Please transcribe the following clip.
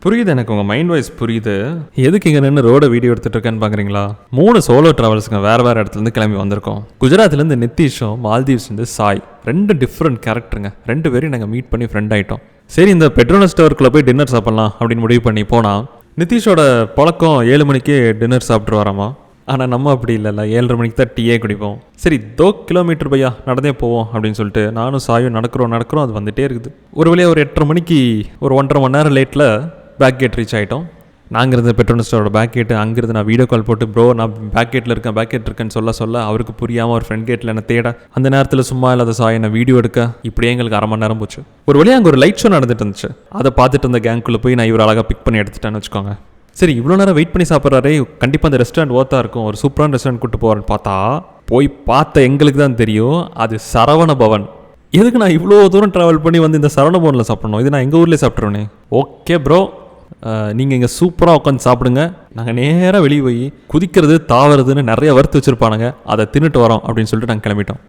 புரியுது, எனக்கு உங்கள் மைண்ட் வாய்ஸ் புரியுது. எதுக்கு இங்கே நின்று ரோட வீடியோ எடுத்துகிட்டு இருக்கேன்னு பார்க்குறீங்களா? 3 சோலோ ட்ராவல்ஸுங்க வேறு இடத்துலேருந்து கிளம்பி வந்திருக்கோம். குஜராத்லேருந்து நிதிஷும் மால்தீவ்ஸ்லேருந்து சாய், 2 டிஃப்ரெண்ட் கேரக்டருங்க. 2 பேரும் நாங்கள் மீட் பண்ணி ஃப்ரெண்ட் ஆகிட்டோம். சரி, இந்த பெட்ரோனஸ் ஸ்டோருக்குள்ளே போய் டின்னர் சாப்பிட்லாம் அப்படின்னு முடிவு பண்ணி போனால், நிதிஷோட பழக்கம் 7 மணிக்கு டின்னர் சாப்பிட்டு வராமா. ஆனால் நம்ம அப்படி இல்லைல்ல, 7:30 மணிக்கு தான் டீயே குடிப்போம். சரி 2 கிலோமீட்டர் பையா நடந்தே போவோம் அப்படின்னு சொல்லிட்டு நானும் சாயும் நடக்கிறோம். அது வந்துகிட்டே இருக்குது. ஒரு வழியாக ஒரு 8:30 மணிக்கு ஒரு 1.5 மணி நேரம் லேட்டில் பேக் கேட் ரீச் ஆகிட்டோம். நாங்கள் இருந்த பெட்ரோல் ஸ்டோரோட பேக் கேட்டு அங்கேருந்து நான் வீடியோ கால் போட்டு ப்ரோ நான் பேக் கேட்டில் இருக்கேன்னு சொல்ல அவருக்கு புரியாமல் ஒரு ஃப்ரெண்ட் கேட்டில் என்னை தேட, அந்த நேரத்தில் சும்மா இல்லாத சாய் என்னை வீடியோ எடுக்க, இப்படியே எங்களுக்கு 1/2 மணி நேரம் போச்சு. ஒரு வழியாக அங்கே ஒரு லைட் ஷோ நடந்துட்டு இருந்துச்சு. அதை பார்த்துட்டு இருந்த கேங்குள்ளே போய் நான் இவர் அழகாக பிக் பண்ணி எடுத்துட்டேன்னு வச்சுக்கோங்க. சரி, இவ்வளோ நேரம் வெயிட் பண்ணி சாப்பிட்றாரே, கண்டிப்பாக அந்த ரெஸ்டாரண்ட் ஓர்த்தாக இருக்கும், ஒரு சூப்பரான ரெஸ்டாரண்ட் கூப்பிட்டு போகிறேன்னு பார்த்தா, போய் பார்த்த எங்களுக்கு தான் தெரியும் அது சரவண பவன். எதுக்கு நான் இவ்வளோ தூரம் ட்ராவல் பண்ணி வந்து இந்த சரவண பவனில் சாப்பிடணும்? இது நான் எங்கள் ஊர்லேயே சாப்பிட்ருவேனே. ஓகே ப்ரோ, நீங்கள் இங்கே சூப்பராக உட்காந்து சாப்பிடுங்க, நாங்கள் நேராக வெளியே போய் குதிக்கிறது தாவறதுன்னு நிறைய வறுத்து வச்சுருப்பானுங்க, அதை தின்னுட்டு வரோம் அப்படின்னு சொல்லிட்டு நாங்கள் கிளம்பிட்டோம்.